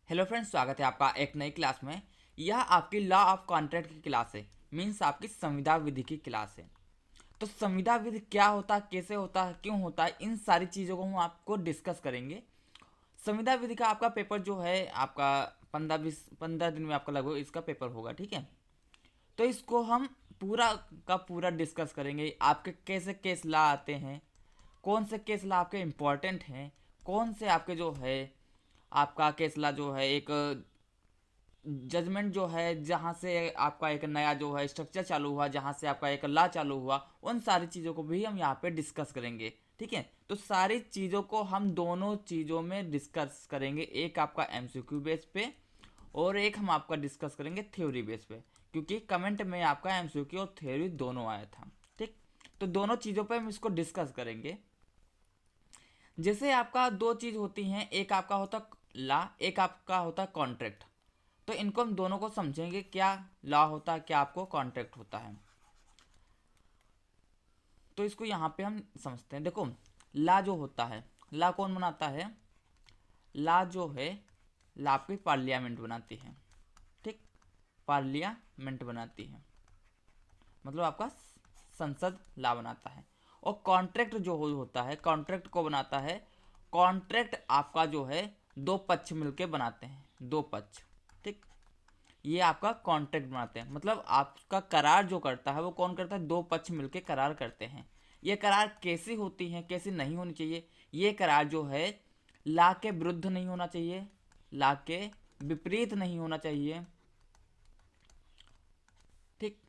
Hello friends, स्वागत है आपका एक नई क्लास में। यह आपकी लॉ ऑफ कॉन्ट्रैक्ट की क्लास है। मीन्स आपकी संविदा विधि की क्लास है। तो संविदा विधि क्या होता है, कैसे होता है, क्यों होता है, इन सारी चीज़ों को हम आपको डिस्कस करेंगे। संविदा विधि का आपका पेपर जो है आपका 15 दिन में आपका लगभग इसका पेपर होगा, ठीक है। तो इसको हम पूरा का पूरा डिस्कस करेंगे। आपके कैसे केस ला आते हैं, कौन से केस ला आपके इम्पोर्टेंट हैं, कौन से आपके जो है आपका केस ला जो है एक जजमेंट जो है जहाँ से आपका एक नया जो है स्ट्रक्चर चालू हुआ, जहाँ से आपका एक लॉ चालू हुआ, उन सारी चीज़ों को भी हम यहाँ पे डिस्कस करेंगे, ठीक है। तो सारी चीज़ों को हम दोनों चीज़ों में डिस्कस करेंगे, एक आपका एमसीक्यू बेस पे और एक हम आपका डिस्कस करेंगे थ्योरी बेस पे, क्योंकि कमेंट में आपका एमसीक्यू और थ्योरी दोनों आया था, ठीक। तो दोनों चीज़ों पे हम इसको डिस्कस करेंगे। जैसे आपका दो चीज़ होती हैं, एक आपका होता लॉ, एक आपका होता कॉन्ट्रैक्ट। तो इनको हम दोनों को समझेंगे, क्या लॉ होता है, क्या आपको कॉन्ट्रैक्ट होता है। तो इसको यहाँ पे हम समझते हैं। देखो, लॉ जो होता है, लॉ कौन बनाता है? लॉ जो है लॉ आपकी पार्लियामेंट बनाती है, ठीक। पार्लियामेंट बनाती है मतलब आपका संसद लॉ बनाता है। और कॉन्ट्रैक्ट जो होता है, कॉन्ट्रैक्ट को बनाता है, कॉन्ट्रैक्ट आपका जो है दो पक्ष मिलके बनाते हैं, दो पक्ष, ठीक। ये आपका कॉन्ट्रैक्ट बनाते हैं, मतलब आपका करार जो करता है वो कौन करता है? दो पक्ष मिलके करार करते हैं। ये करार कैसी होती हैं, कैसी नहीं होनी चाहिए? ये करार जो है ला के विरुद्ध नहीं होना चाहिए, ला के विपरीत नहीं होना चाहिए, ठीक।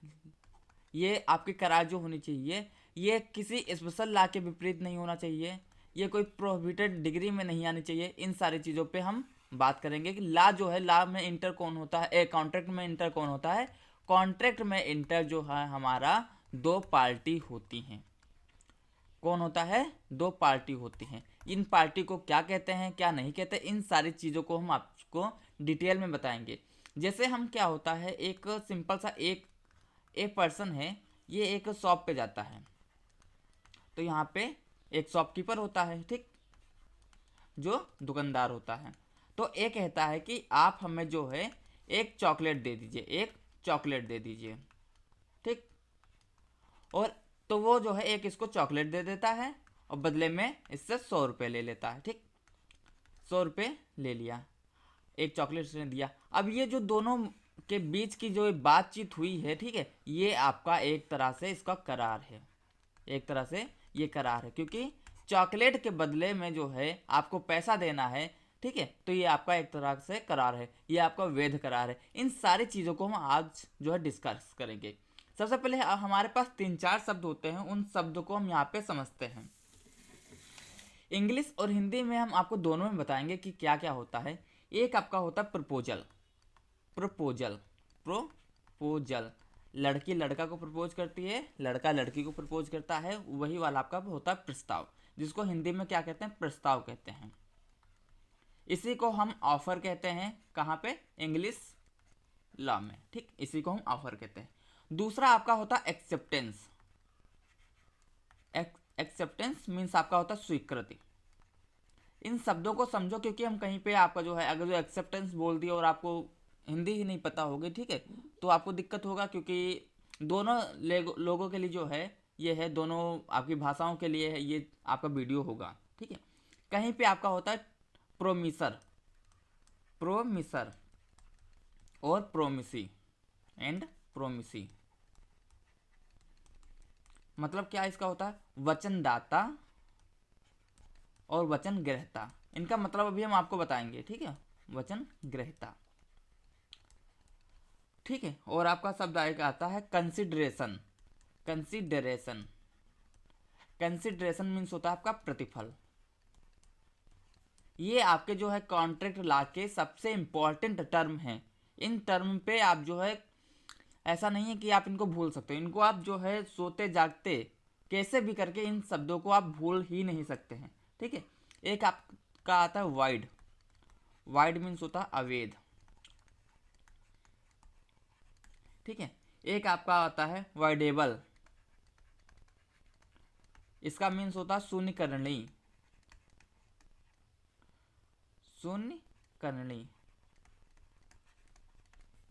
ये आपकी करार जो होनी चाहिए, ये किसी स्पेशल ला के विपरीत नहीं होना चाहिए, ये कोई प्रोहिबिटेड डिग्री में नहीं आनी चाहिए। इन सारी चीज़ों पे हम बात करेंगे कि ला जो है, ला में इंटर कौन होता है, ए कॉन्ट्रैक्ट में इंटर कौन होता है? कॉन्ट्रैक्ट में इंटर जो है हमारा दो पार्टी होती हैं। कौन होता है? दो पार्टी होती हैं। इन पार्टी को क्या कहते हैं, क्या नहीं कहते, इन सारी चीज़ों को हम आपको डिटेल में बताएंगे। जैसे हम क्या होता है, एक सिंपल सा एक पर्सन है, ये एक शॉप पे जाता है। तो यहाँ पे एक शॉपकीपर होता है, ठीक, जो दुकानदार होता है। तो ये कहता है कि आप हमें जो है एक चॉकलेट दे दीजिए, एक चॉकलेट दे दीजिए, ठीक। और तो वो जो है एक इसको चॉकलेट दे देता है और बदले में इससे 100 रुपये ले लेता है, ठीक। 100 रुपये ले लिया, एक चॉकलेट उसने दिया। अब ये जो दोनों के बीच की जो बातचीत हुई है, ठीक है, ये आपका एक तरह से इसका करार है, एक तरह से ये करार है, क्योंकि चॉकलेट के बदले में जो है आपको पैसा देना है, ठीक है। तो ये आपका एक तरह से करार है, ये आपका वैध करार है। इन सारी चीज़ों को हम आज जो है डिस्कस करेंगे। सबसे पहले हमारे पास तीन चार शब्द होते हैं, उन शब्दों को हम यहाँ पे समझते हैं। इंग्लिश और हिंदी में हम आपको दोनों में बताएंगे कि क्या क्या होता है। एक आपका होता है प्रपोजल, प्रपोजल, प्रोपोजल। लड़की लड़का को प्रपोज करती है, लड़का लड़की को प्रपोज करता है, वही वाला आपका होता है प्रस्ताव, जिसको हिंदी में क्या कहते हैं? प्रस्ताव कहते हैं। इसी को हम ऑफर कहते हैं, कहाँ पे? इंग्लिश लॉ में, ठीक, इसी को हम ऑफर कहते हैं। दूसरा आपका होता है एक्सेप्टेंस। एक्सेप्टेंस मीन्स आपका होता है स्वीकृति। इन शब्दों को समझो, क्योंकि हम कहीं पे आपका जो है अगर जो एक्सेप्टेंस बोल दिया और आपको हिंदी ही नहीं पता होगी, ठीक है, तो आपको दिक्कत होगा, क्योंकि दोनों लोगों के लिए जो है ये है, दोनों आपकी भाषाओं के लिए है, ये आपका वीडियो होगा, ठीक है। कहीं पे आपका होता है प्रोमिसर, प्रोमिसर और प्रोमिसी एंड प्रोमिसी। मतलब क्या इसका होता है? वचनदाता और वचन ग्रहता। इनका मतलब अभी हम आपको बताएंगे, ठीक है, वचन ग्रहता, ठीक है। और आपका शब्द आएगा, आता है कंसिडरेशन, कंसिडरेशन। कंसिडरेशन मीन्स होता है आपका प्रतिफल। ये आपके जो है कॉन्ट्रैक्ट लॉ के सबसे इंपॉर्टेंट टर्म हैं। इन टर्म पे आप जो है ऐसा नहीं है कि आप इनको भूल सकते हो, इनको आप जो है सोते जागते कैसे भी करके इन शब्दों को आप भूल ही नहीं सकते हैं, ठीक है। एक आपका आता है वाइड, वाइड मीन्स होता है अवैध, ठीक है। एक आपका आता है वाइडेबल, इसका मीन्स होता है शून्य करनी, शून्य करनी।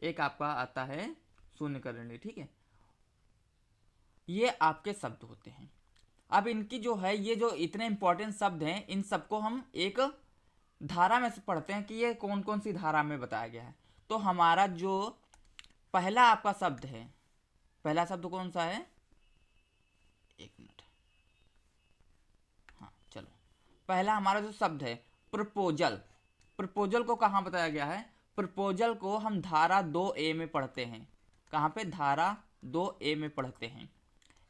एक आपका आता है शून्यकरणी, ठीक है। ये आपके शब्द होते हैं। अब इनकी जो है, ये जो इतने इंपॉर्टेंट शब्द हैं, इन सबको हम एक धारा में से पढ़ते हैं कि ये कौन कौन सी धारा में बताया गया है। तो हमारा जो पहला आपका शब्द है, पहला शब्द कौन सा है, एक मिनट, हाँ चलो, पहला हमारा जो शब्द है प्रपोजल। प्रपोजल को कहाँ बताया गया है, प्रपोजल को हम धारा 2A में पढ़ते हैं। कहाँ पे, धारा 2A में पढ़ते हैं।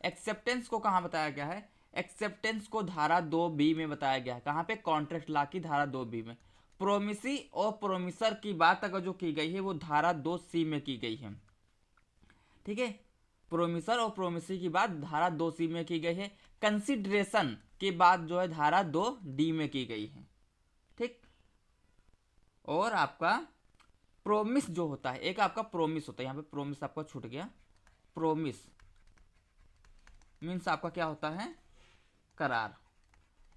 एक्सेप्टेंस को कहाँ बताया गया है, एक्सेप्टेंस को धारा 2B में बताया गया है। कहाँ पे, कॉन्ट्रैक्ट लॉ की धारा 2B में। प्रोमिसी और प्रोमिसर की बात अगर जो की गई है वो धारा 2C में की गई है, ठीक है। प्रोमिसर और प्रोमिसी की बात धारा 2C में की गई है। कंसिडरेशन की बात जो है धारा 2D में की गई है, ठीक। और आपका प्रोमिस जो होता है, एक आपका प्रोमिस होता है, यहाँ पे प्रोमिस आपका छूट गया। प्रोमिस मीन्स आपका क्या होता है, करार।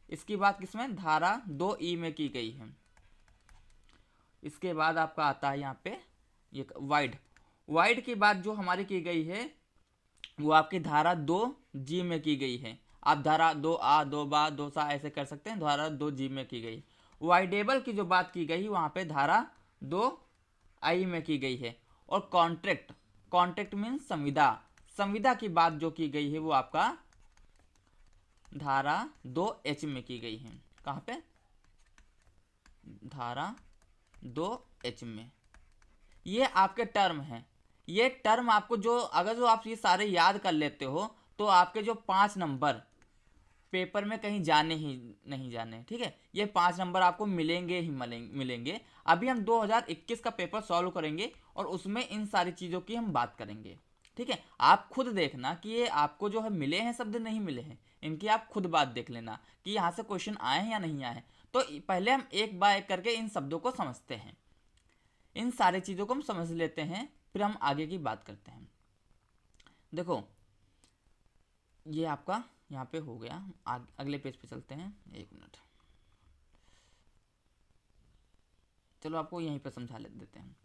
इसकी बात किसमें, धारा 2E में की गई है। इसके बाद आपका आता है यहाँ पे ये वाइड। वाइड की बात जो हमारी की गई है वो आपकी धारा 2G में की गई है। आप धारा 2A 2बा 2सा ऐसे कर सकते हैं, धारा 2G में की गई। वाइडेबल की जो बात की गई वहां पे धारा 2I में की गई है। और कॉन्ट्रैक्ट, कॉन्ट्रैक्ट मीन्स संविदा, संविदा की बात जो की गई है वो आपका धारा 2H में की गई है। कहाँ पे, धारा 2H में। ये आपके टर्म हैं। ये टर्म आपको जो अगर जो आप ये सारे याद कर लेते हो तो आपके जो 5 नंबर पेपर में कहीं जाने ही नहीं जाने, ठीक है। ये 5 नंबर आपको मिलेंगे ही मिलेंगे। अभी हम 2021 का पेपर सॉल्व करेंगे और उसमें इन सारी चीज़ों की हम बात करेंगे, ठीक है। आप खुद देखना कि ये आपको जो है मिले हैं शब्द, नहीं मिले हैं, इनकी आप खुद बात देख लेना कि यहाँ से क्वेश्चन आए हैं या नहीं आए हैं। तो पहले हम एक बार एक करके इन शब्दों को समझते हैं, इन सारी चीज़ों को हम समझ लेते हैं, फिर हम आगे की बात करते हैं। देखो ये आपका यहाँ पे हो गया, अगले पेज पे चलते हैं। एक मिनट, चलो आपको यहीं पे समझा देते हैं।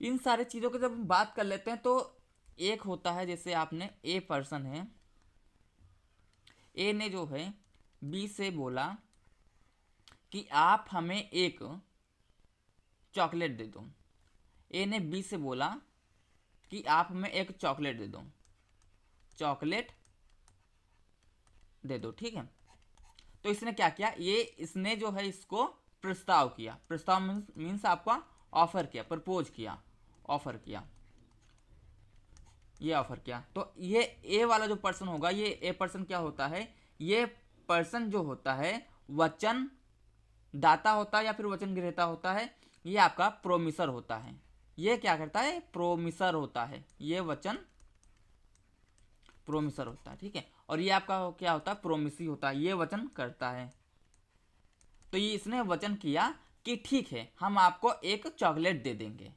इन सारी चीज़ों की जब हम बात कर लेते हैं तो एक होता है, जैसे आपने ए पर्सन है, ए ने जो है बी से बोला कि आप हमें एक चॉकलेट दे दो। ए ने बी से बोला कि आप हमें एक चॉकलेट दे दो, चॉकलेट दे दो, ठीक है। तो इसने क्या किया, ये इसने जो है इसको प्रस्ताव किया। प्रस्ताव मीन्स आपका ऑफर किया, प्रपोज किया, ऑफर किया, ये ऑफर किया। तो ये ए वाला जो पर्सन होगा, ये ए पर्सन क्या होता है, ये पर्सन जो होता है वचन दाता होता है या फिर वचन ग्रहता होता है। ये आपका प्रोमिसर होता है। ये क्या करता है, प्रोमिसर होता है, ये वचन प्रोमिसर होता है, ठीक है। और ये आपका क्या होता है, प्रोमिसी होता है, ये वचन करता है। तो ये इसने वचन किया कि ठीक है हम आपको एक चॉकलेट दे देंगे।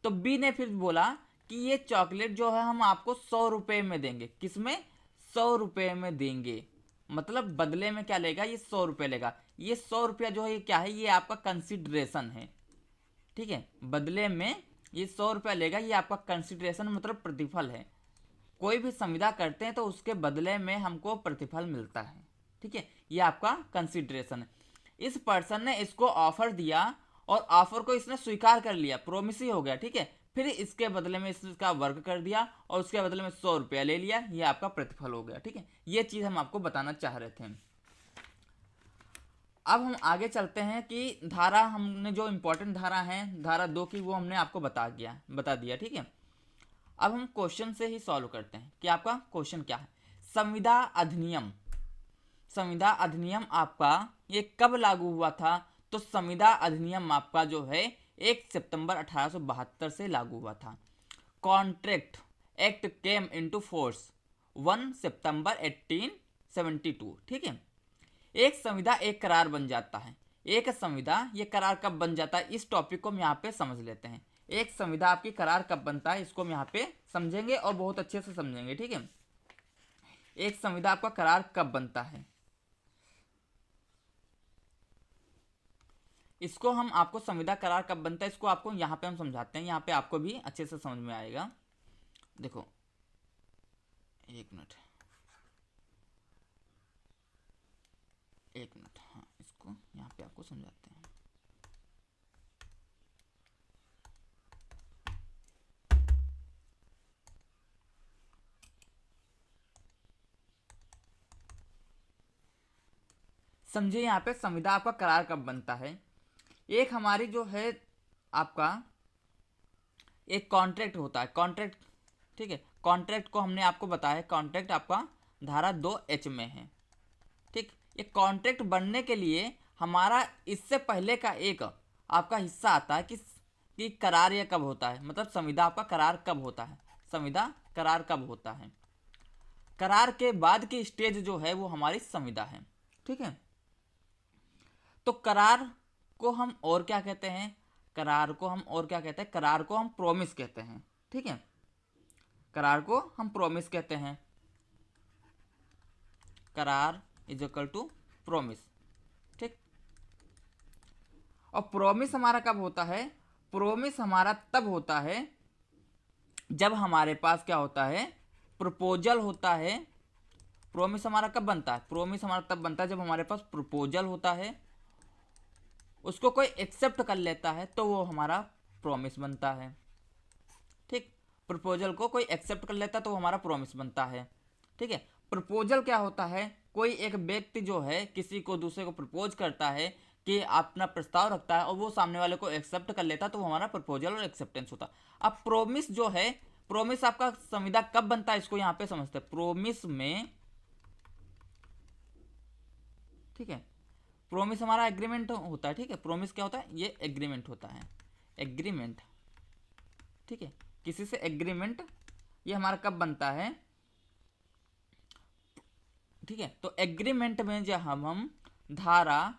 तो बी ने फिर बोला कि ये चॉकलेट जो है हम आपको 100 रुपये में देंगे। किसमें, 100 रुपये में देंगे। मतलब बदले में क्या लेगा, ये 100 रुपये लेगा। ये 100 रुपया जो है ये क्या है, ये आपका कंसिडरेशन है, ठीक है। बदले में ये 100 रुपया लेगा, ये आपका कंसिडरेशन मतलब प्रतिफल है। कोई भी संविदा करते हैं तो उसके बदले में हमको प्रतिफल मिलता है, ठीक है। ये आपका कंसिडरेशन है। इस पर्सन ने इसको ऑफर दिया और ऑफर को इसने स्वीकार कर लिया, प्रोमिस ही हो गया, ठीक है। फिर इसके बदले में इसका वर्क कर दिया और उसके बदले में 100 रुपया ले लिया, ये आपका प्रतिफल हो गया, ठीक है। ये चीज़ हम आपको बताना चाह रहे थे। अब हम आगे चलते हैं कि धारा, हमने जो इंपॉर्टेंट धारा है धारा 2 की, वो हमने आपको बता दिया, ठीक है। अब हम क्वेश्चन से ही सॉल्व करते हैं कि आपका क्वेश्चन क्या है। संविदा अधिनियम, संविदा अधिनियम आपका ये कब लागू हुआ था, तो संविदा अधिनियम आपका जो है 1 सितंबर 1872 से लागू हुआ था। Contract act came into force 1 सितंबर 1872, ठीक है। एक संविदा एक करार बन जाता है। एक संविदा ये करार कब बन जाता है, इस टॉपिक को हम यहाँ पे समझ लेते हैं। एक संविदा आपकी करार कब बनता है, इसको हम यहाँ पे समझेंगे और बहुत अच्छे से समझेंगे, ठीक है। एक संविदा आपका करार कब बनता है, इसको हम आपको संविदा करार कब बनता है इसको आपको यहाँ पे हम समझाते हैं, यहाँ पे आपको भी अच्छे से समझ में आएगा। देखो एक मिनट, हाँ इसको यहाँ पे आपको समझाते हैं। समझिए यहाँ पे संविदा आपका करार कब बनता है। एक हमारी जो है आपका एक कॉन्ट्रैक्ट होता है, कॉन्ट्रैक्ट, ठीक है। कॉन्ट्रैक्ट को हमने आपको बताया, कॉन्ट्रैक्ट आपका धारा 2H में है, ठीक। ये कॉन्ट्रैक्ट बनने के लिए हमारा इससे पहले का एक आपका हिस्सा आता है कि करार ये कब होता है, मतलब संविदा आपका करार कब होता है, संविदा करार कब होता है। करार के बाद की स्टेज जो है वो हमारी संविदा है, ठीक है। तो करार को हम और क्या कहते हैं, करार को हम और क्या कहते हैं, करार को हम प्रॉमिस कहते हैं, ठीक है। करार को हम प्रॉमिस कहते हैं, करार इज इक्वल टू प्रॉमिस, ठीक। और प्रॉमिस हमारा कब होता है, प्रॉमिस हमारा तब होता है जब हमारे पास क्या होता है, प्रपोजल होता है। प्रॉमिस हमारा कब बनता है, प्रॉमिस हमारा तब बनता है जब हमारे पास प्रपोजल होता है, उसको कोई एक्सेप्ट कर लेता है तो वो हमारा प्रॉमिस बनता है, ठीक। प्रपोजल को कोई एक्सेप्ट कर लेता है तो वो हमारा प्रॉमिस बनता है, ठीक है। प्रपोजल क्या होता है, कोई एक व्यक्ति जो है किसी को दूसरे को प्रपोज करता है कि अपना प्रस्ताव रखता है और वो सामने वाले को एक्सेप्ट कर लेता है तो वो हमारा प्रपोजल और एक्सेप्टेंस होता है। अब प्रोमिस जो है, प्रोमिस आपका संविदा कब बनता है इसको यहाँ पे समझते हैं। प्रोमिस में, ठीक है, प्रोमिस हमारा एग्रीमेंट होता है, ठीक है। प्रोमिस क्या होता है, ये एग्रीमेंट होता है, एग्रीमेंट, ठीक है, किसी से एग्रीमेंट, ये हमारा कब बनता है, ठीक है। तो एग्रीमेंट में जब हम धारा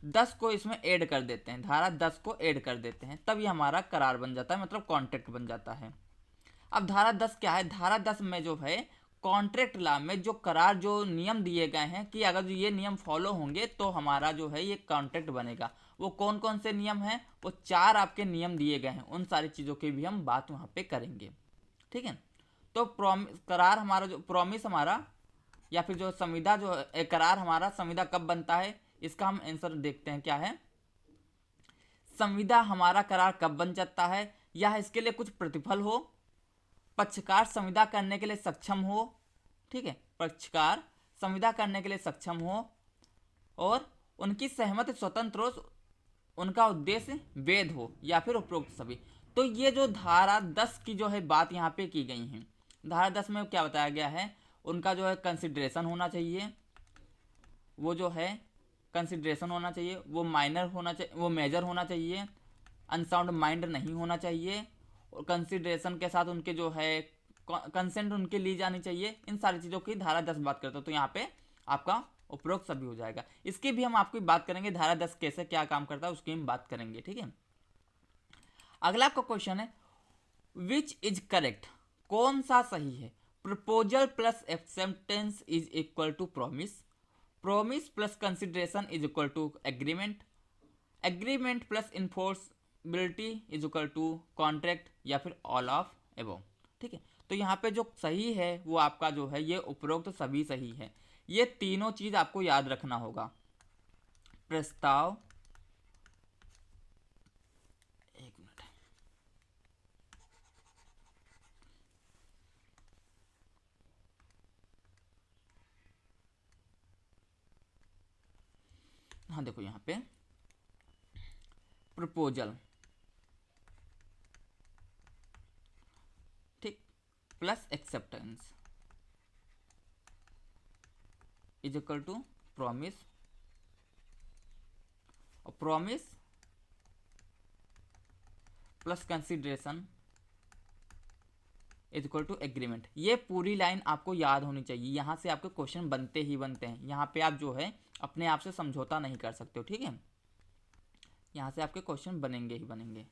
10 को इसमें ऐड कर देते हैं, धारा 10 को ऐड कर देते हैं, तब ये हमारा करार बन जाता है, मतलब कॉन्ट्रैक्ट बन जाता है। अब धारा 10 क्या है, धारा 10 में जो है कॉन्ट्रैक्ट लॉ में जो करार, जो नियम दिए गए हैं कि अगर ये नियम फॉलो होंगे तो हमारा जो है ये कॉन्ट्रैक्ट बनेगा। वो कौन कौन से नियम हैं, वो 4 आपके नियम दिए गए हैं, उन सारी चीज़ों की भी हम बात वहाँ पे करेंगे, ठीक है। तो करार हमारा जो प्रॉमिस हमारा या फिर जो संविदा जो करार हमारा संविदा कब बनता है, इसका हम आंसर देखते हैं क्या है। संविदा हमारा करार कब बन जाता है, या इसके लिए कुछ प्रतिफल हो, पक्षकार संविदा करने के लिए सक्षम हो, ठीक है, पक्षकार संविदा करने के लिए सक्षम हो और उनकी सहमति स्वतंत्र हो, उनका उद्देश्य वैध हो या फिर उपरोक्त सभी। तो ये जो धारा 10 की जो है बात यहाँ पे की गई है, धारा 10 में क्या बताया गया है, उनका जो है कंसिडरेशन होना चाहिए, वो जो है कंसिडरेशन होना चाहिए, वो माइनर होना चाहिए, वो मेजर होना चाहिए, अनसाउंड माइंड नहीं होना चाहिए, और कंसिडरेशन के साथ उनके जो है कंसेंट उनके ली जानी चाहिए। इन सारी चीज़ों की धारा 10 बात करता है, तो यहाँ पे आपका उपरोक्त सभी हो जाएगा। इसकी भी हम आपकी बात करेंगे, धारा 10 कैसे क्या काम करता है उसकी हम बात करेंगे, ठीक है। अगला आपका क्वेश्चन है, विच इज करेक्ट, कौन सा सही है। Proposal plus acceptance is equal to promise, promise plus consideration is equal to agreement, agreement plus enforceability is equal to contract, या फिर ऑल ऑफ एबव, ठीक है। तो यहाँ पे जो सही है वो आपका जो है ये उपरोक्त सभी सही है। ये तीनों चीज आपको याद रखना होगा, प्रस्ताव, एक मिनट, हाँ देखो यहाँ पे प्रपोजल, ठीक, plus acceptance is equal to promise, और promise plus consideration is equal to agreement. ये पूरी लाइन आपको याद होनी चाहिए, यहाँ से आपके क्वेश्चन बनते ही बनते हैं, यहाँ पे आप जो है अपने आप से समझौता नहीं कर सकते हो, ठीक है। यहाँ से आपके क्वेश्चन बनेंगे ही बनेंगे।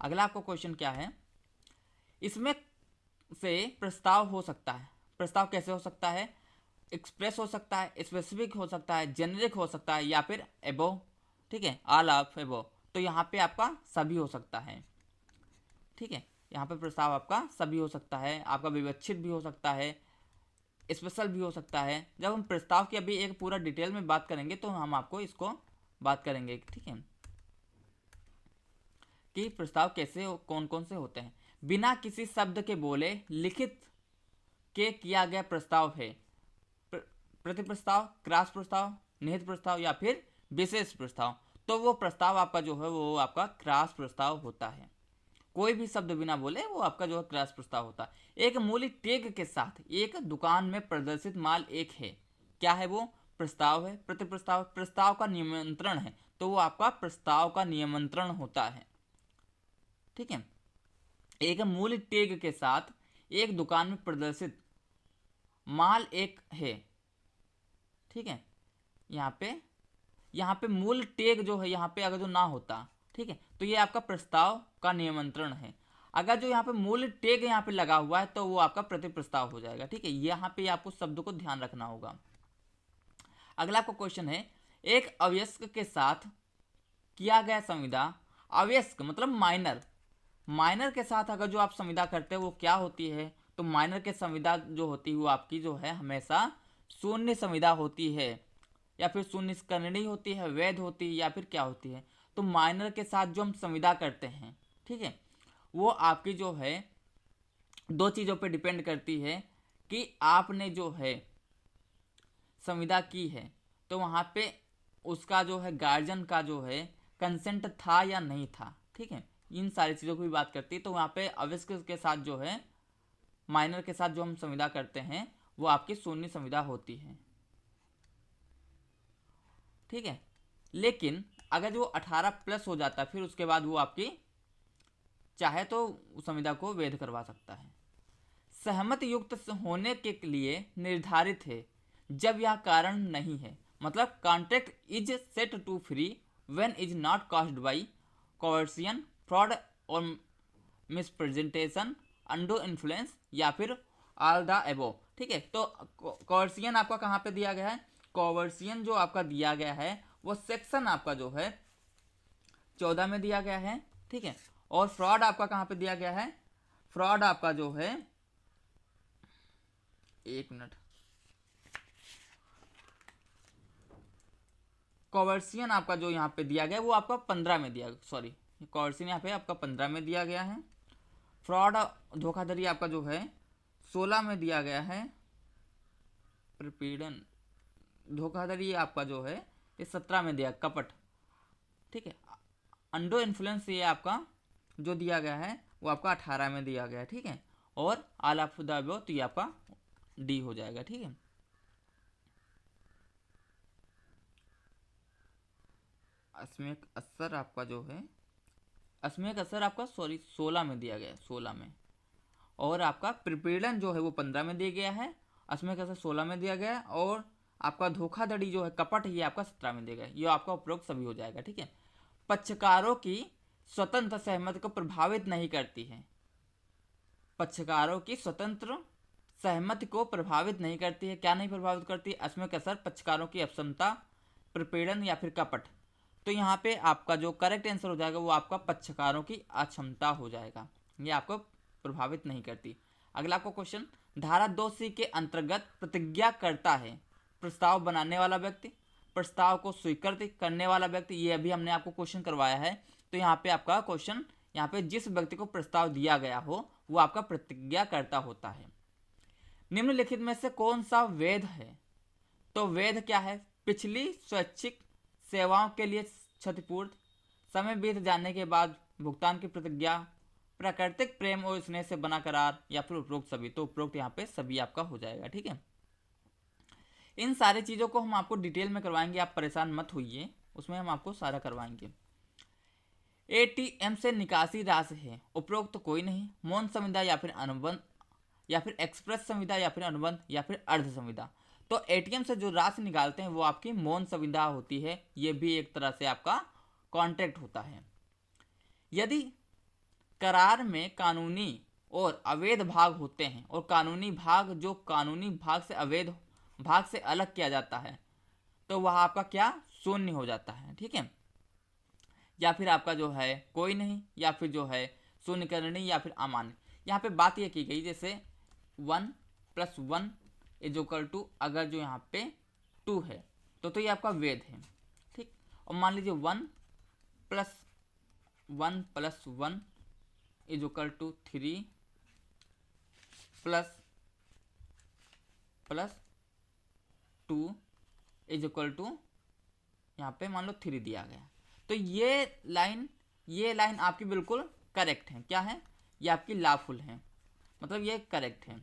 अगला आपको क्वेश्चन क्या है, इसमें से प्रस्ताव हो सकता है, प्रस्ताव कैसे हो सकता है, एक्सप्रेस हो सकता है, स्पेसिफिक हो सकता है, जेनेरिक हो सकता है, या फिर एबोव ठीक है, ऑल ऑफ एबव, तो यहाँ पे आपका सभी हो सकता है। ठीक है, यहाँ पे प्रस्ताव आपका सभी हो सकता है, आपका विवक्षित भी हो सकता है, स्पेशल भी हो सकता है। जब हम प्रस्ताव की अभी एक पूरा डिटेल में बात करेंगे तो हम आपको इसको बात करेंगे। ठीक है, कि प्रस्ताव कैसे कौन कौन से होते हैं। बिना किसी शब्द के बोले लिखित के किया गया प्रस्ताव है प्रति प्रस्ताव, क्रॉस प्रस्ताव, निहित प्रस्ताव या फिर विशेष प्रस्ताव। तो वो प्रस्ताव आपका जो है वो आपका क्रॉस प्रस्ताव होता है। कोई भी शब्द बिना बोले वो आपका जो है क्रॉस प्रस्ताव होता है। एक मूल्य टैग के साथ एक दुकान में प्रदर्शित माल एक है, क्या है वो? प्रस्ताव है। प्रति प्रस्ताव, प्रस्ताव का नियंत्रण है, तो वो आपका प्रस्ताव का नियंत्रण होता है। ठीक है, एक मूल्य टैग के साथ एक दुकान में प्रदर्शित माल एक है। ठीक है, यहाँ पे मूल्य टैग जो है यहाँ पे अगर जो ना होता, ठीक है, तो ये आपका प्रस्ताव का नियंत्रण है। अगर जो यहाँ पे मूल्य टैग यहाँ पे लगा हुआ है तो वो आपका प्रति प्रस्ताव हो जाएगा। ठीक है, यहाँ पे आपको शब्द को ध्यान रखना होगा। अगला आपका क्वेश्चन है, एक अवयस्क के साथ किया गया संविदा, अवयस्क मतलब माइनर, माइनर के साथ अगर जो आप संविदा करते हो वो क्या होती है? तो माइनर के संविदा जो होती है वो आपकी जो है हमेशा शून्य संविदा होती है, या फिर शून्य करणी होती है, वैध होती है, या फिर क्या होती है? तो माइनर के साथ जो हम संविदा करते हैं, ठीक है, वो आपकी जो है दो चीज़ों पे डिपेंड करती है कि आपने जो है संविदा की है तो वहाँ पे उसका जो है गार्जियन का जो है कंसेंट था या नहीं था। ठीक है, इन सारी चीज़ों की भी बात करती है। तो वहाँ पे अवयस्क के साथ जो है माइनर के साथ जो हम संविदा करते हैं वो आपकी शून्य संविदा होती है। ठीक है, लेकिन अगर जो 18 प्लस हो जाता है फिर उसके बाद वो आपकी चाहे तो संविदा को वैध करवा सकता है। सहमति युक्त होने के लिए निर्धारित है जब यह कारण नहीं है, मतलब contract is set to free when is not caused by coercion, fraud और मिसप्रेजेंटेशन, अंडू इन्फ्लुएंस या फिर ऑल द एबोव। ठीक है, तो कॉवर्सियन आपका कहाँ पे दिया गया है? कॉवर्सियन जो आपका दिया गया है वो सेक्शन आपका जो है 14 में दिया गया है। ठीक है, और फ्रॉड आपका कहाँ पे दिया गया है? फ्रॉड आपका जो है, एक मिनट, कॉवर्सियन आपका जो यहाँ पे दिया गया है वो आपका 15 में दिया, सॉरी कॉवर्सियन यहाँ पे आपका 15 में दिया गया है। फ्रॉड धोखाधड़ी आपका जो है 16 में दिया गया है। प्रपीड़न धोखाधड़ी आपका जो है ये 17 में दिया, कपट। ठीक है, अंडो इन्फ्लुएंस ये आपका जो दिया गया है वो आपका 18 में दिया गया है। ठीक है, और ऑल ऑफ द अबव तो ये आपका डी हो जाएगा। ठीक है, अस्मिक असर आपका जो है, अस्मिक असर आपका सॉरी 16 में दिया गया है, 16 में, और आपका प्रपीड़न जो है वो 15 में दिया गया है, अस्मिक असर 16 में दिया गया है, और आपका धोखाधड़ी जो है कपट ये आपका 17 में दिया गया है। ये आपका उपरोक्त सभी हो जाएगा। ठीक है, पक्षकारों की स्वतंत्र सहमति को प्रभावित नहीं करती है, पक्षकारों की स्वतंत्र सहमति को प्रभावित नहीं करती है। क्या नहीं प्रभावित करती? अस्मिक असर, पक्षकारों की अपक्षमता, प्रपीड़न या फिर कपट। तो यहाँ पे आपका जो करेक्ट आंसर हो जाएगा वो आपका पक्षकारों की अक्षमता हो जाएगा, ये आपको प्रभावित नहीं करती। अगला आपको क्वेश्चन, धारा 2C के अंतर्गत प्रतिज्ञा करता है प्रस्ताव बनाने वाला व्यक्ति, प्रस्ताव को स्वीकृत करने वाला व्यक्ति, ये अभी हमने आपको क्वेश्चन करवाया है। तो यहाँ पे आपका क्वेश्चन, यहाँ पे जिस व्यक्ति को प्रस्ताव दिया गया हो वो आपका प्रतिज्ञा करता होता है। निम्नलिखित में से कौन सा वैध है? तो वैध क्या है? पिछली स्वैच्छिक सेवाओं के लिए क्षतिपूर्ति, समय बीत जाने के बाद भुगतान की प्रतिज्ञा, प्राकृतिक प्रेम और स्नेह से बना करार, या फिर उपरोक्त सभी। तो उपरोक्त यहाँ पे सभी आपका हो जाएगा। ठीक है, इन सारी चीज़ों को हम आपको डिटेल में करवाएंगे, आप परेशान मत होइए, उसमें हम आपको सारा करवाएंगे। एटीएम से निकासी राशि है, उपरोक्त कोई नहीं, मौन संविदा या फिर अनुबंध या फिर एक्सप्रेस संविदा या फिर अनुबंध या फिर अर्ध संविदा। तो एटीएम से जो राशि निकालते हैं वो आपकी मौन संविदा होती है, ये भी एक तरह से आपका कॉन्ट्रैक्ट होता है। यदि करार में कानूनी और अवैध भाग होते हैं और कानूनी भाग जो कानूनी भाग से अवैध भाग से अलग किया जाता है तो वह आपका क्या? शून्य हो जाता है। ठीक है, या फिर आपका जो है कोई नहीं, या फिर जो है शून्यकर्णी या फिर अमान्य। यहाँ पे बात ये की गई जैसे 1 + 1 = अगर जो यहाँ पे 2 है तो ये आपका वेद है, ठीक। और मान लीजिए 1 + 1 + 1 = 3 + 2 = यहाँ पे मान लो 3 दिया गया। तो ये लाइन आपकी बिल्कुल करेक्ट है। क्या है? ये आपकी लाफुल है, मतलब ये करेक्ट है।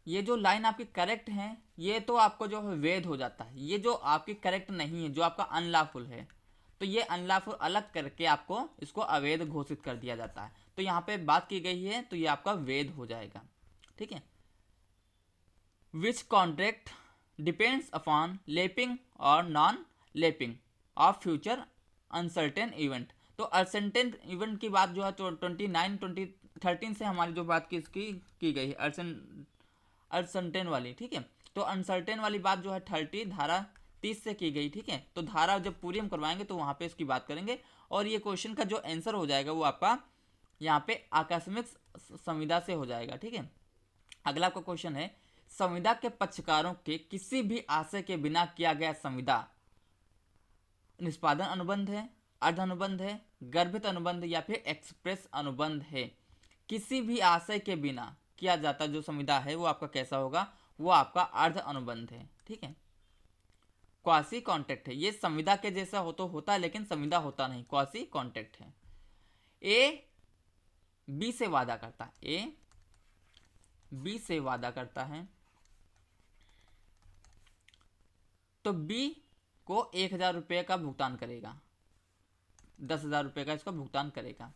ये जो लाइन आपकी करेक्ट है ये तो आपको जो है वेद हो जाता है। ये जो आपकी करेक्ट नहीं है, जो आपका अनलॉफुल है, तो ये अनलॉफुल अलग करके आपको इसको अवैध घोषित कर दिया जाता है। तो यहाँ पे बात की गई है तो ये आपका वेद हो जाएगा, ठीक है। विच कॉन्ट्रैक्ट डिपेंड्स अपॉन लेपिंग और non lapping of future uncertain event. तो अनसर्टेन इवेंट की बात जो है 2013 से हमारी जो बात की गई है अनसर्टेन वाली, ठीक है। तो अनसर्टेन वाली बात जो है धारा 30 से की गई, ठीक है। तो धारा जब पूरी हम करवाएंगे तो वहाँ पे इसकी बात करेंगे। और ये क्वेश्चन का जो आंसर हो जाएगा वो आपका यहाँ पे आकस्मिक संविदा से हो जाएगा, ठीक है। अगला आपका क्वेश्चन है, संविदा के पक्षकारों के किसी भी आशय के बिना किया गया संविदा निष्पादन अनुबंध है, अर्ध अनुबंध है, गर्भित अनुबंध या फिर एक्सप्रेस अनुबंध है। किसी भी आशय के बिना किया जाता जो संविदा है वो आपका कैसा होगा? वो आपका अर्ध अनुबंध है, ठीक है। क्वासी कॉन्ट्रैक्ट है। ये संविदा के जैसा हो तो होता है लेकिन संविदा होता नहीं, क्वासी कॉन्ट्रैक्ट है। ए बी से वादा करता है, ए बी से वादा करता है तो बी को 1000 रुपये का भुगतान करेगा, 10,000 रुपये का इसका भुगतान करेगा।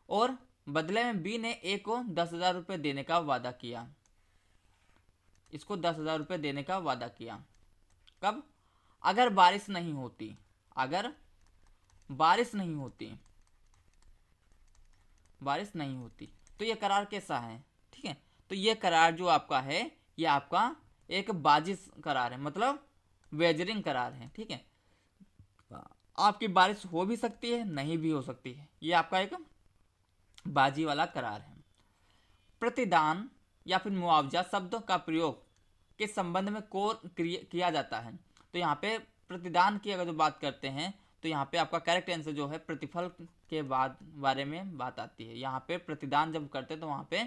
और बदले में बी ने ए को 10,000 रुपये देने का वादा किया, इसको 10,000 रुपये देने का वादा किया। कब? अगर बारिश नहीं होती, अगर बारिश नहीं होती, बारिश नहीं होती तो ये करार कैसा है, ठीक है। तो ये करार जो आपका है ये आपका एक बाजिश करार है, मतलब वेजरिंग करार है, ठीक है। आपकी बारिश हो भी सकती है, नहीं भी हो सकती है, ये आपका एक बाजी वाला करार है। प्रतिदान या फिर मुआवजा शब्द का प्रयोग के संबंध में किया जाता है। तो यहाँ पे प्रतिदान की अगर जो बात करते हैं तो यहाँ पे आपका करेक्ट आंसर जो है प्रतिफल के बारे में बात आती है। यहाँ पे प्रतिदान जब करते हैं तो वहाँ पे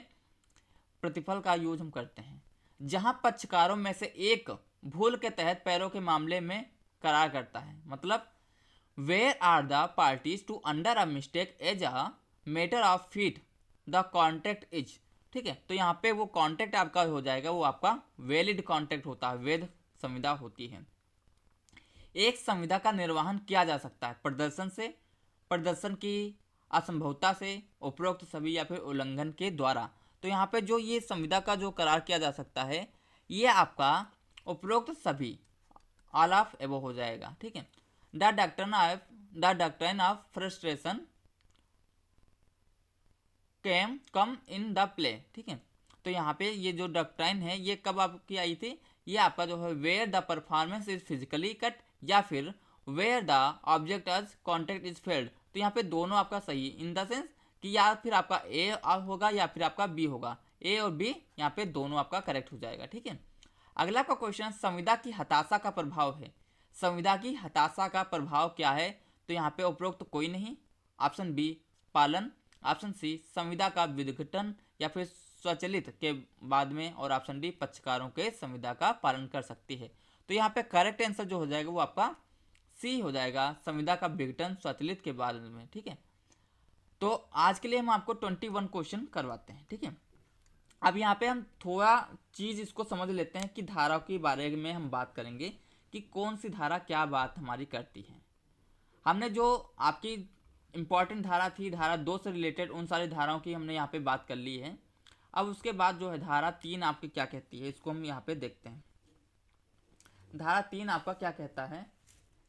प्रतिफल का यूज हम करते हैं। जहाँ पक्षकारों में से एक भूल के तहत पैरों के मामले में करार करता है, मतलब where are the parties to under a mistake as a matter of fact the contract is, ठीक है। तो यहाँ पे वो कॉन्ट्रैक्ट आपका हो जाएगा, वो आपका वैलिड कॉन्ट्रैक्ट होता है, वैध संविदा होती है। एक संविदा का निर्वहन किया जा सकता है प्रदर्शन से, प्रदर्शन की असंभवता से, उपरोक्त सभी या फिर उल्लंघन के द्वारा। तो यहाँ पे जो ये संविदा का जो करार किया जा सकता है ये आपका उपरोक्त सभी, ऑल ऑफ एबो हो जाएगा, ठीक है। The doctrine of frustration come in the play, ठीक है। तो यहाँ पे ये जो डॉक्ट्राइन है ये कब आपकी आई थी? ये आपका जो है where the performance is physically cut या फिर where the object as contact is failed. तो यहाँ पे दोनों आपका सही इन द सेंस कि या फिर आपका ए होगा या फिर आपका बी होगा, ए और बी यहाँ पे दोनों आपका करेक्ट हो जाएगा, ठीक है। अगला का क्वेश्चन संविदा की हताशा का प्रभाव है। संविदा की हताशा का प्रभाव क्या है? तो यहाँ पे उपरोक्त कोई नहीं, ऑप्शन बी पालन, ऑप्शन सी संविदा का विघटन या फिर स्वचालित के बाद में, और ऑप्शन डी पक्षकारों के संविदा का पालन कर सकती है। तो यहाँ पे करेक्ट आंसर जो हो जाएगा वो आपका सी हो जाएगा, संविदा का विघटन स्वचालित के बाद में, ठीक है। तो आज के लिए हम आपको 21 क्वेश्चन करवाते हैं, ठीक है। अब यहाँ पे हम थोड़ा चीज़ इसको समझ लेते हैं कि धारा के बारे में हम बात करेंगे कि कौन सी धारा क्या बात हमारी करती है। हमने जो आपकी इम्पॉर्टेंट धारा थी धारा 2 से रिलेटेड उन सारी धाराओं की हमने यहाँ पे बात कर ली है। अब उसके बाद जो है धारा 3 आपकी क्या कहती है इसको हम यहाँ पे देखते हैं। धारा 3 आपका क्या कहता है,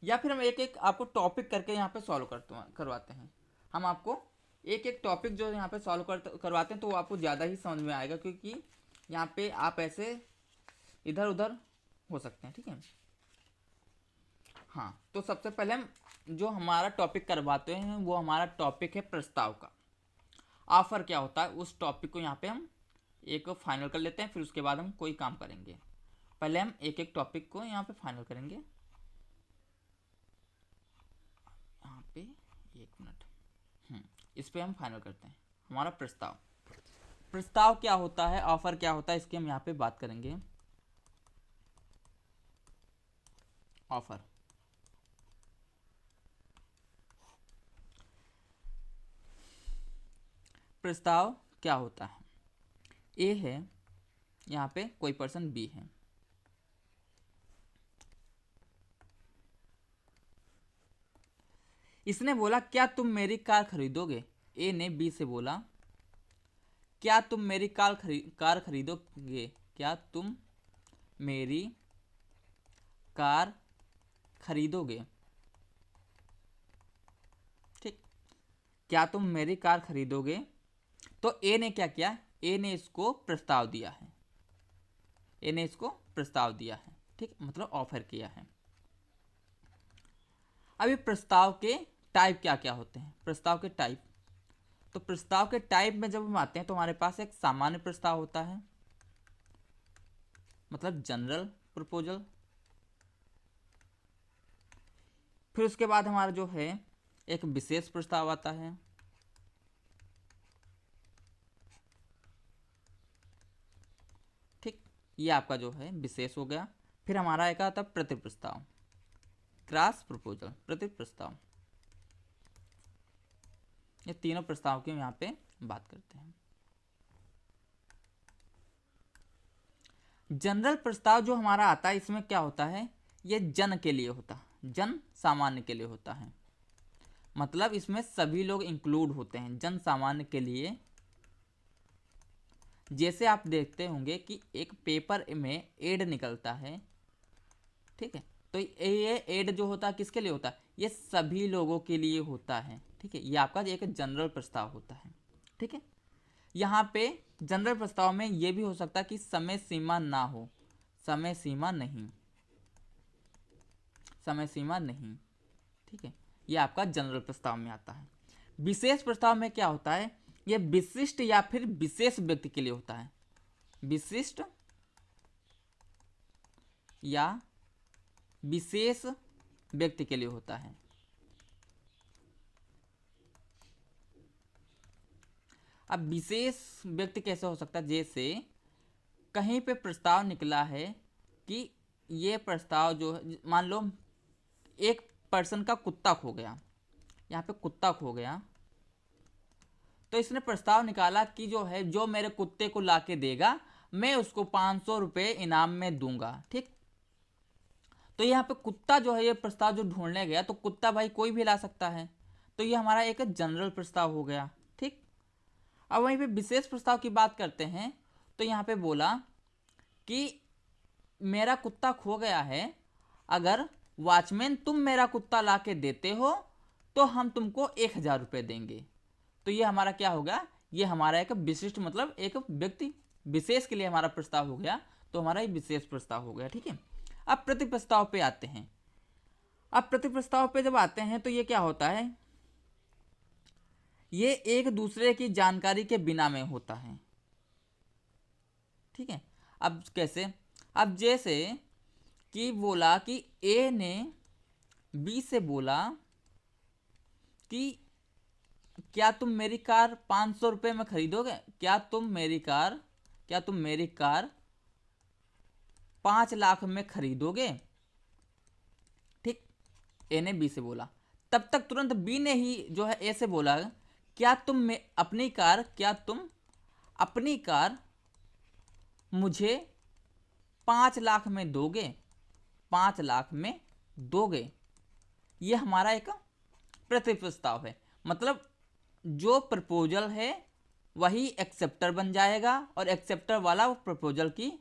या फिर हम एक एक आपको टॉपिक करके यहाँ पे सॉल्व करवाते हैं। हम आपको एक एक टॉपिक जो यहाँ पे सॉल्व करवाते हैं तो वो आपको ज़्यादा ही समझ में आएगा, क्योंकि यहाँ पे आप ऐसे इधर उधर हो सकते हैं, ठीक है। हाँ, तो सबसे पहले हम जो हमारा टॉपिक करवाते हैं वो हमारा टॉपिक है प्रस्ताव का। ऑफर क्या होता है उस टॉपिक को यहाँ पे हम एक फाइनल कर लेते हैं, फिर उसके बाद हम कोई काम करेंगे। पहले हम एक एक टॉपिक को यहाँ पे फाइनल करेंगे। यहाँ पे 1 मिनट, इस पे हम फाइनल करते हैं। हमारा प्रस्ताव, प्रस्ताव क्या होता है, ऑफर क्या होता है, इसकी हम यहाँ पे बात करेंगे। ऑफर, प्रस्ताव क्या होता है। ए है, यहाँ पे कोई पर्सन बी है, इसने बोला क्या तुम मेरी कार खरीदोगे। ए ने बी से बोला क्या तुम मेरी कार खरीदोगे, क्या तुम मेरी कार खरीदोगे। ठीक, क्या तुम मेरी कार खरीदोगे। तो ए ने क्या किया, ए ने इसको प्रस्ताव दिया है, ए ने इसको प्रस्ताव दिया है। ठीक, मतलब ऑफर किया है। अभी प्रस्ताव के टाइप क्या क्या होते हैं, प्रस्ताव के टाइप। तो प्रस्ताव के टाइप में जब हम आते हैं तो हमारे पास एक सामान्य प्रस्ताव होता है, मतलब जनरल प्रपोजल। फिर उसके बाद हमारा जो है एक विशेष प्रस्ताव आता है। ठीक, ये आपका जो है विशेष हो गया। फिर हमारा एक आता है प्रति प्रस्ताव, क्रॉस प्रपोजल, प्रति प्रस्ताव। ये तीनों प्रस्ताव की हम यहाँ पे बात करते हैं। जनरल प्रस्ताव जो हमारा आता है इसमें क्या होता है, ये जन के लिए होता है, जन सामान्य के लिए होता है। मतलब इसमें सभी लोग इंक्लूड होते हैं, जन सामान्य के लिए। जैसे आप देखते होंगे कि एक पेपर में एड निकलता है, ठीक है, तो ये एड जो होता है किसके लिए होता है, ये सभी लोगों के लिए होता है। ठीक है, ये आपका एक जनरल प्रस्ताव होता है। ठीक है, यहाँ पे जनरल प्रस्ताव में ये भी हो सकता है कि समय सीमा ना हो, समय सीमा नहीं, समय सीमा नहीं। ठीक है, ये आपका जनरल प्रस्ताव में आता है। विशेष प्रस्ताव में क्या होता है, ये विशिष्ट या फिर विशेष व्यक्ति के लिए होता है, विशिष्ट या विशेष व्यक्ति के लिए होता है। अब विशेष व्यक्ति कैसे हो सकता है, जैसे कहीं पे प्रस्ताव निकला है कि ये प्रस्ताव जो है, मान लो एक पर्सन का कुत्ता खो गया, यहाँ पे कुत्ता खो गया, तो इसने प्रस्ताव निकाला कि जो है जो मेरे कुत्ते को लाके देगा मैं उसको 500 रुपये इनाम में दूंगा। ठीक, तो यहाँ पे कुत्ता जो है ये प्रस्ताव जो ढूंढने गया, तो कुत्ता भाई कोई भी ला सकता है, तो ये हमारा एक जनरल प्रस्ताव हो गया। ठीक, अब वहीं पे विशेष प्रस्ताव की बात करते हैं, तो यहाँ पे बोला कि मेरा कुत्ता खो गया है, अगर वॉचमैन तुम मेरा कुत्ता ला के देते हो तो हम तुमको 1000 रुपये देंगे। तो ये हमारा क्या होगा, ये हमारा एक विशिष्ट मतलब एक व्यक्ति विशेष के लिए हमारा प्रस्ताव हो गया, तो हमारा ये विशेष प्रस्ताव हो गया। ठीक है, अब प्रति प्रस्ताव पे आते हैं। अब प्रति प्रस्ताव पे जब आते हैं तो ये क्या होता है, ये एक दूसरे की जानकारी के बिना में होता है। ठीक है, अब कैसे, अब जैसे कि बोला कि ए ने बी से बोला कि क्या तुम मेरी कार 500 रुपये में खरीदोगे, क्या तुम मेरी कार 5 लाख में खरीदोगे। ठीक, ए ने बी से बोला, तब तक तुरंत बी ने ही जो है ए से बोला क्या तुम अपनी कार मुझे 5 लाख में दोगे, 5 लाख में दोगे। ये हमारा एक प्रति प्रस्ताव है, मतलब जो प्रपोजल है वही एक्सेप्टर बन जाएगा और एक्सेप्टर वाला वो प्रपोजल की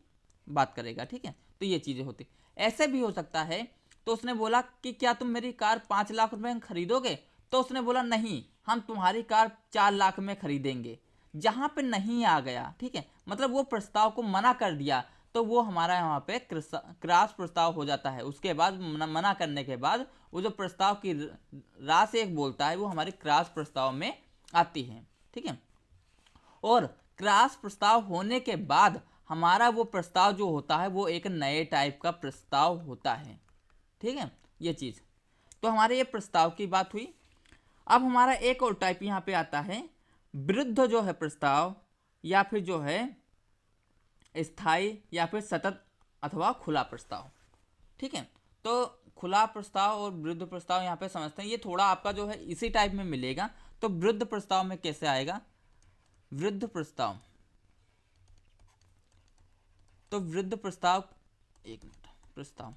बात करेगा। ठीक है, तो ये चीज़ें होती। ऐसे भी हो सकता है, तो उसने बोला कि क्या तुम मेरी कार 5 लाख रुपए में खरीदोगे, तो उसने बोला नहीं, हम तुम्हारी कार 4 लाख में खरीदेंगे। जहाँ पे नहीं आ गया, ठीक है, मतलब वो प्रस्ताव को मना कर दिया, तो वो हमारा यहाँ पे क्रॉस प्रस्ताव हो जाता है। उसके बाद मना करने के बाद वो जो प्रस्ताव की राशि एक बोलता है वो हमारे क्रॉस प्रस्ताव में आती है। ठीक है, और क्रॉस प्रस्ताव होने के बाद हमारा वो प्रस्ताव जो होता है वो एक नए टाइप का प्रस्ताव होता है। ठीक है, ये चीज़ तो हमारे ये प्रस्ताव की बात हुई। अब हमारा एक और टाइप यहाँ पे आता है विरुद्ध जो है प्रस्ताव, या फिर जो है स्थायी या फिर सतत अथवा खुला प्रस्ताव। ठीक है, तो खुला प्रस्ताव और विरुद्ध प्रस्ताव यहाँ पे समझते हैं। ये थोड़ा आपका जो है इसी टाइप में मिलेगा। तो विरुद्ध प्रस्ताव में कैसे आएगा? विरुद्ध प्रस्ताव, तो विरुद्ध प्रस्ताव, एक मिनट, प्रस्ताव,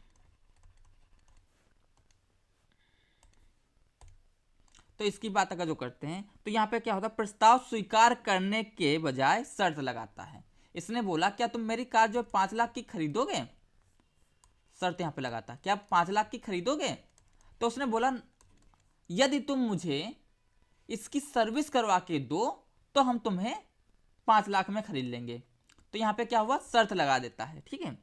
तो इसकी बात अगर जो करते हैं तो यहाँ पे क्या होता है, प्रस्ताव स्वीकार करने के बजाय शर्त लगाता है। इसने बोला क्या तुम मेरी कार जो 5 लाख की खरीदोगे? शर्त यहाँ पे लगाता, क्या 5 लाख की खरीदोगे? तो उसने बोला यदि तुम मुझे इसकी सर्विस करवा के दो तो हम तुम्हें 5 लाख में खरीद लेंगे। तो यहाँ पे क्या हुआ, शर्त लगा देता है। ठीक है,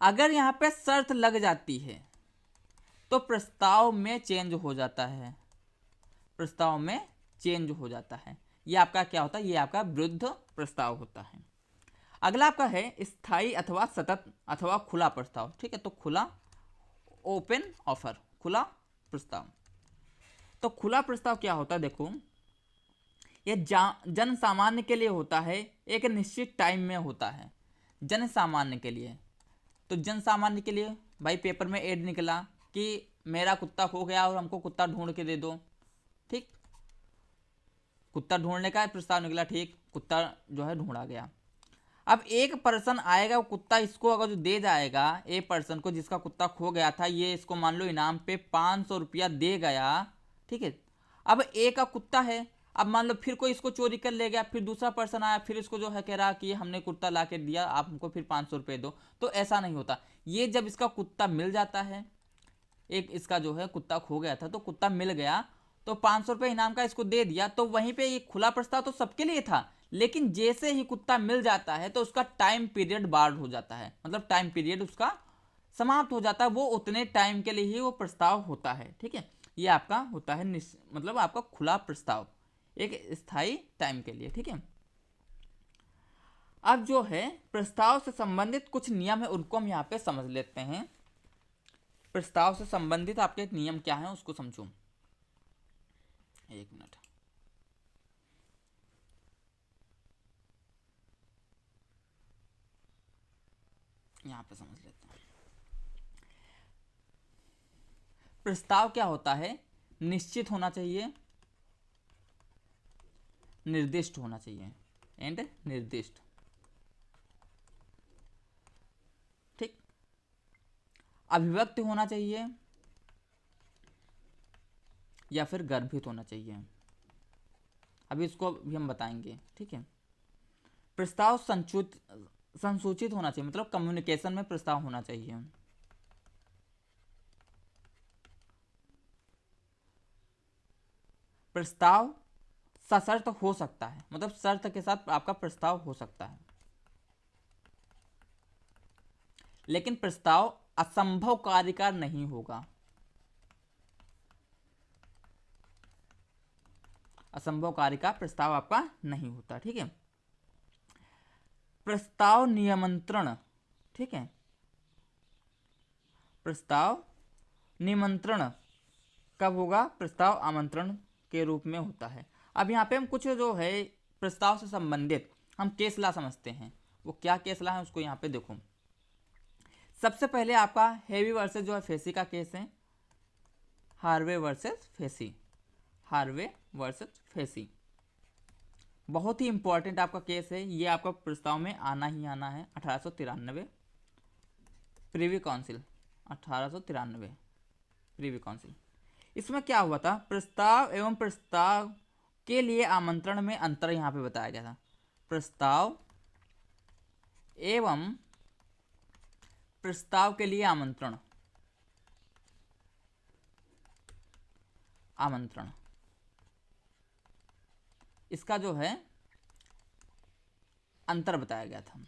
अगर यहाँ पे शर्त लग जाती है तो प्रस्ताव में चेंज हो जाता है, प्रस्ताव में चेंज हो जाता है। ये आपका क्या होता है, ये आपका विरुद्ध प्रस्ताव होता है। अगला आपका है स्थायी अथवा सतत अथवा खुला प्रस्ताव। ठीक है, तो खुला, ओपन ऑफर, खुला प्रस्ताव। तो खुला प्रस्ताव क्या होता है, देखो ये जन सामान्य के लिए होता है, एक निश्चित टाइम में होता है जन सामान्य के लिए। तो जन सामान्य के लिए भाई पेपर में एड निकला कि मेरा कुत्ता खो गया और हमको कुत्ता ढूंढ के दे दो। ठीक, कुत्ता ढूंढने का प्रस्ताव निकला, ठीक, कुत्ता जो है ढूंढा गया। अब एक पर्सन आएगा, वो कुत्ता इसको अगर जो दे जाएगा, एक पर्सन को जिसका कुत्ता खो गया था, ये इसको मान लो इनाम पे 500 रुपया दे गया। ठीक है, अब एक का कुत्ता है, अब मान लो फिर कोई इसको चोरी कर ले गया, फिर दूसरा पर्सन आया, फिर इसको जो है कह रहा कि हमने कुत्ता ला के दिया, आप हमको फिर 500 रुपये दो। तो ऐसा नहीं होता। ये जब इसका कुत्ता मिल जाता है, एक इसका जो है कुत्ता खो गया था तो कुत्ता मिल गया, तो 500 रुपये इनाम का इसको दे दिया, तो वहीं पे ये खुला प्रस्ताव तो सबके लिए था। लेकिन जैसे ही कुत्ता मिल जाता है तो उसका टाइम पीरियड बार्ड हो जाता है, मतलब टाइम पीरियड उसका समाप्त हो जाता है, वो उतने टाइम के लिए ही वो प्रस्ताव होता है। ठीक है, ये आपका होता है मतलब आपका खुला प्रस्ताव, एक स्थायी टाइम के लिए। ठीक है, अब जो है प्रस्ताव से संबंधित कुछ नियम है, उनको हम यहाँ पे समझ लेते हैं। प्रस्ताव से संबंधित आपके नियम क्या हैं उसको समझो, एक मिनट। यहां पे समझ लेते हैं। प्रस्ताव क्या होता है, निश्चित होना चाहिए, निर्दिष्ट होना चाहिए, एंड निर्दिष्ट। ठीक, अभिव्यक्त होना चाहिए या फिर गर्भित होना चाहिए, अभी इसको भी हम बताएंगे। ठीक है, प्रस्ताव संसूचित होना चाहिए, मतलब कम्युनिकेशन में प्रस्ताव होना चाहिए। प्रस्ताव सशर्त हो सकता है, मतलब शर्त के साथ आपका प्रस्ताव हो सकता है। लेकिन प्रस्ताव असंभव कार्य का नहीं होगा, असंभव कार्य का प्रस्ताव आपका नहीं होता। ठीक है, प्रस्ताव नियंत्रण, ठीक है, प्रस्ताव निमंत्रण कब होगा, प्रस्ताव आमंत्रण के रूप में होता है। अब यहाँ पे हम कुछ जो है प्रस्ताव से संबंधित हम केस ला समझते हैं, वो क्या केस ला है उसको यहाँ पे देखो। सबसे पहले आपका हेवी वर्सेस जो है फेसी का केस है, Harvey versus facie, Harvey versus facie, बहुत ही इंपॉर्टेंट आपका केस है। ये आपका प्रस्ताव में आना ही आना है। 1893 प्रीवी काउंसिल, 1893 प्रीवी काउंसिल। इसमें क्या हुआ था, प्रस्ताव एवं प्रस्ताव के लिए आमंत्रण में अंतर यहाँ पे बताया गया था। प्रस्ताव एवं प्रस्ताव के लिए आमंत्रण, आमंत्रण, इसका जो है अंतर बताया गया था।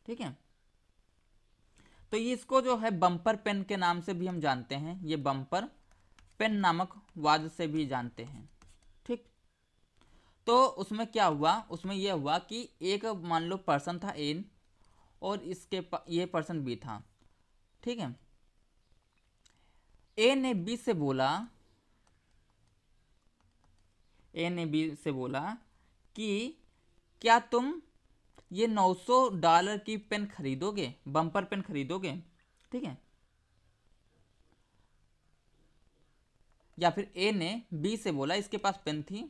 ठीक है। तो ये इसको जो है बम्पर पेन के नाम से भी हम जानते हैं, ये बम्पर पेन नामक वाद से भी जानते हैं। ठीक, तो उसमें क्या हुआ, उसमें यह हुआ कि एक मान लो पर्सन था एन और ये पर्सन बी था। ठीक है, ए ने बी से बोला, ए ने बी से बोला कि क्या तुम ये $900 की पेन खरीदोगे, बम्पर पेन खरीदोगे। ठीक है, या फिर ए ने बी से बोला, इसके पास पेन थी,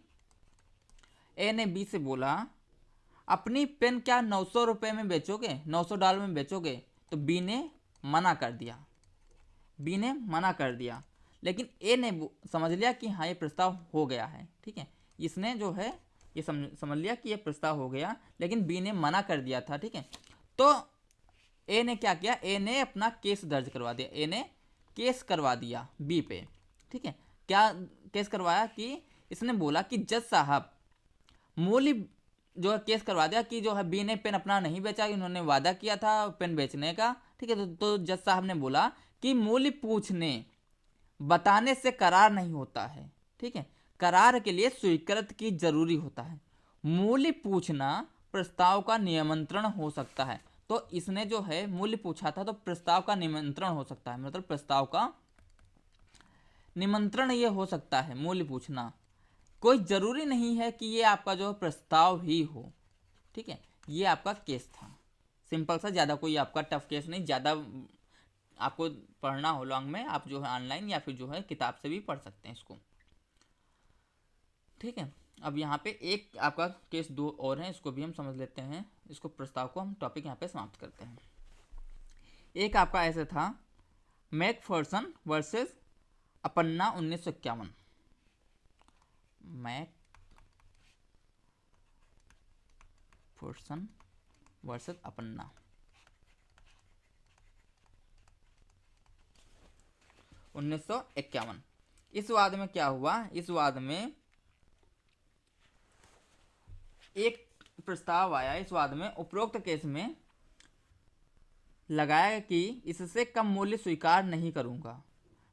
ए ने बी से बोला अपनी पेन क्या $900 में बेचोगे, $900 में बेचोगे। तो बी ने मना कर दिया, बी ने मना कर दिया, लेकिन ए ने समझ लिया कि हाँ ये प्रस्ताव हो गया है। ठीक है, इसने जो है ये समझ लिया कि ये प्रस्ताव हो गया, लेकिन बी ने मना कर दिया था। ठीक है, तो ए ने क्या किया, ए ने अपना केस दर्ज करवा दिया, ए ने केस करवा दिया बी पे। ठीक है, क्या केस करवाया कि इसने बोला कि जज साहब मूल्य जो है केस करवा दिया कि जो है बी ने पेन अपना नहीं बेचा, इन्होंने वादा किया था पेन बेचने का। ठीक है, तो जज साहब ने बोला कि मूल्य पूछने बताने से करार नहीं होता है। ठीक है, करार के लिए स्वीकृत की जरूरी होता है। मूल्य पूछना प्रस्ताव का नियंत्रण हो सकता है। तो इसने जो है मूल्य पूछा था, तो प्रस्ताव का निमंत्रण हो सकता है, मतलब प्रस्ताव का निमंत्रण ये हो सकता है मूल्य पूछना। कोई जरूरी नहीं है कि ये आपका जो प्रस्ताव ही हो। ठीक है, ये आपका केस था, सिंपल सा, ज़्यादा कोई आपका टफ केस नहीं। ज़्यादा आपको पढ़ना हो लॉन्ग में, आप जो है ऑनलाइन या फिर जो है किताब से भी पढ़ सकते हैं इसको। ठीक है, अब यहाँ पे एक आपका केस दो और हैं, इसको भी हम समझ लेते हैं। इसको प्रस्ताव को हम टॉपिक यहाँ पे समाप्त करते हैं। एक आपका ऐसे था मैकफर्सन वर्सेस अपन्ना 1951। मैकफर्सन वर्सेस अपन्ना 1951। इस वाद में क्या हुआ, इस वाद में एक प्रस्ताव आया, इस वाद में उपरोक्त केस में लगाया कि इससे कम मूल्य स्वीकार नहीं करूंगा।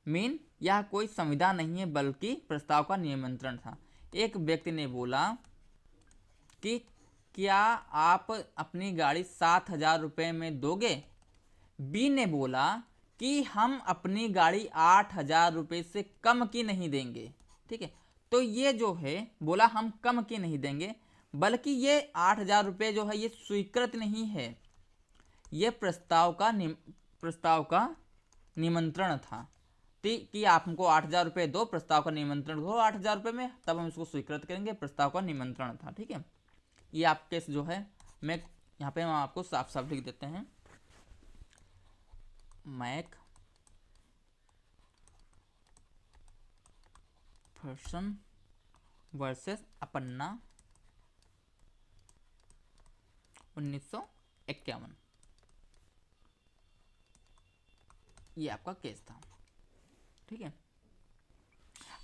मीन यह कोई संविदा नहीं है बल्कि प्रस्ताव का नियंत्रण था। एक व्यक्ति ने बोला कि क्या आप अपनी गाड़ी 7,000 में दोगे। बी ने बोला कि हम अपनी गाड़ी 8,000 से कम की नहीं देंगे। ठीक है, तो ये जो है बोला हम कम की नहीं देंगे, बल्कि ये 8,000 जो है ये स्वीकृत नहीं है, ये प्रस्ताव का निमंत्रण था। कि आप हमको 8,000 दो, प्रस्ताव का निमंत्रण दो 8,000 में, तब हम इसको स्वीकृत करेंगे, प्रस्ताव का निमंत्रण था। ठीक है, ये आपके जो है मैं यहाँ पे हम आपको साफ साफ लिख देते हैं। मैकफर्सन वर्सेस अपन्ना 1951, ये आपका केस था। ठीक है,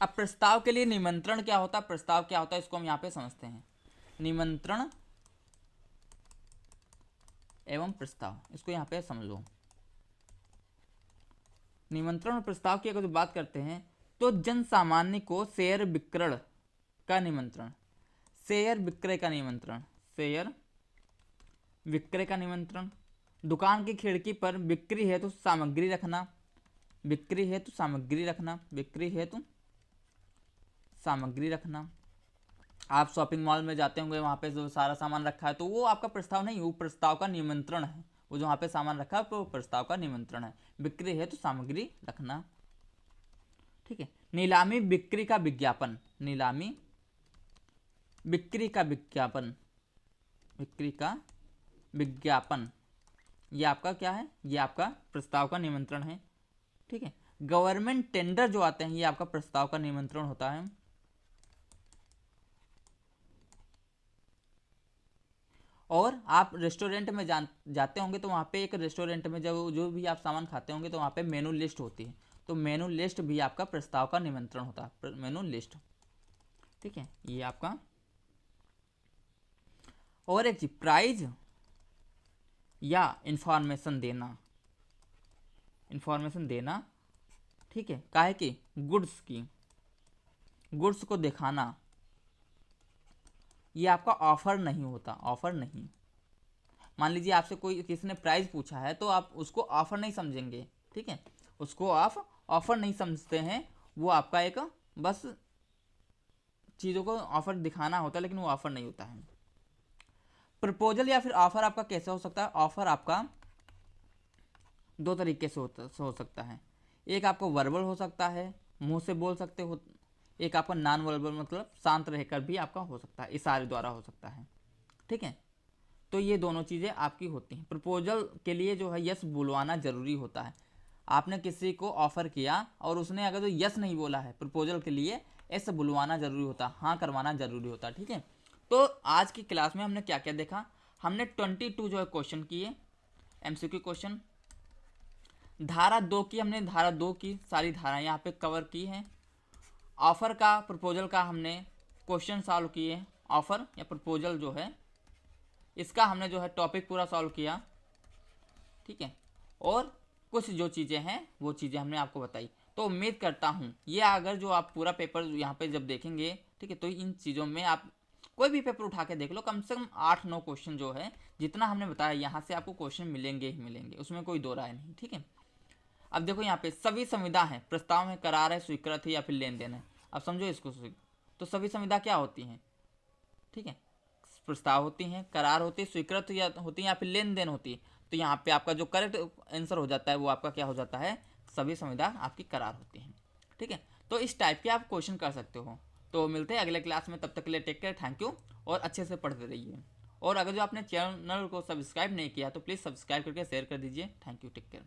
अब प्रस्ताव के लिए निमंत्रण क्या होता है, प्रस्ताव क्या होता है, इसको हम यहाँ पे समझते हैं। निमंत्रण एवं प्रस्ताव, इसको यहाँ पे समझ लो। निमंत्रण और प्रस्ताव की अगर बात करते हैं तो जन सामान्य को शेयर विक्रय का निमंत्रण, शेयर विक्रय का निमंत्रण, शेयर विक्रय का निमंत्रण। दुकान की खिड़की पर बिक्री हेतु सामग्री रखना, बिक्री हेतु सामग्री रखना, बिक्री हेतु सामग्री रखना। आप शॉपिंग मॉल में जाते होंगे, वहाँ पे जो सारा सामान रखा है तो वो आपका प्रस्ताव नहीं, वो प्रस्ताव का निमंत्रण है। वो जो वहाँ पे सामान रखा है वो प्रस्ताव का निमंत्रण है। बिक्री है तो सामग्री रखना। ठीक है, नीलामी बिक्री का विज्ञापन, नीलामी बिक्री का विज्ञापन, बिक्री का विज्ञापन, ये आपका क्या है, ये आपका प्रस्ताव का निमंत्रण है। ठीक है, गवर्नमेंट टेंडर जो आते हैं ये आपका प्रस्ताव का निमंत्रण होता है। और आप रेस्टोरेंट में जाते होंगे तो वहाँ पे एक रेस्टोरेंट में जब जो भी आप सामान खाते होंगे तो वहाँ पे मेनू लिस्ट होती है, तो मेनू लिस्ट भी आपका प्रस्ताव का निमंत्रण होता है, मेनू लिस्ट। ठीक है, ये आपका। और एक चीज प्राइज, या इंफॉर्मेशन देना, इंफॉर्मेशन देना, ठीक है, काहे की गुड्स की, गुड्स को दिखाना, ये आपका ऑफर नहीं होता, ऑफर नहीं। मान लीजिए आपसे कोई किसी ने प्राइस पूछा है तो आप उसको ऑफर नहीं समझेंगे, ठीक है, उसको आप ऑफर नहीं समझते हैं, वो आपका एक बस चीज़ों को ऑफर दिखाना होता है, लेकिन वो ऑफर नहीं होता है। प्रपोजल या फिर ऑफर आपका कैसे हो सकता है? ऑफर आपका दो तरीके से हो सकता है। एक आपको वर्बल हो सकता है, मुंह से बोल सकते हो, एक आपका नॉन वर्बल मतलब शांत रहकर भी आपका हो सकता है, इशारे द्वारा हो सकता है, ठीक है। तो ये दोनों चीज़ें आपकी होती हैं। प्रपोजल के लिए जो है यस बुलवाना ज़रूरी होता है। आपने किसी को ऑफ़र किया और उसने अगर तो यस नहीं बोला है, प्रपोजल के लिए एस बुलवाना ज़रूरी होता है, हाँ करवाना ज़रूरी होता है, ठीक है। तो आज की क्लास में हमने क्या क्या देखा? हमने 22 जो है क्वेश्चन किए, MCQ क्वेश्चन। धारा 2 की, हमने धारा 2 की सारी धाराएं यहाँ पे कवर की हैं। ऑफ़र का, प्रपोजल का हमने क्वेश्चन सॉल्व किए। ऑफ़र या प्रपोजल जो है इसका हमने जो है टॉपिक पूरा सॉल्व किया, ठीक है। और कुछ जो चीज़ें हैं वो चीज़ें हमने आपको बताई। तो उम्मीद करता हूँ ये अगर जो आप पूरा पेपर यहाँ पे जब देखेंगे, ठीक है, तो इन चीज़ों में आप कोई भी पेपर उठा के देख लो, कम से कम 8-9 क्वेश्चन जो है जितना हमने बताया यहाँ से आपको क्वेश्चन मिलेंगे ही मिलेंगे, उसमें कोई दो राय नहीं, ठीक है। अब देखो यहाँ पे सभी संविदा है, प्रस्ताव है, करार है, स्वीकृत है या फिर लेन देन है। अब समझो इसको, तो सभी संविदा क्या होती हैं, ठीक है, प्रस्ताव होती हैं, करार होती है, स्वीकृत होती है या फिर लेन देन होती है। तो यहाँ पे आपका जो करेक्ट आंसर हो जाता है वो आपका क्या हो जाता है? सभी संविदा आपकी करार होती हैं, ठीक है। तो इस टाइप के आप क्वेश्चन कर सकते हो। तो मिलते हैं अगले क्लास में, तब तक के लिए टेक केयर, थैंक यू, और अच्छे से पढ़ते रहिए। और अगर जो आपने चैनल को सब्सक्राइब नहीं किया तो प्लीज़ सब्सक्राइब करके शेयर कर दीजिए। Thank you, take care.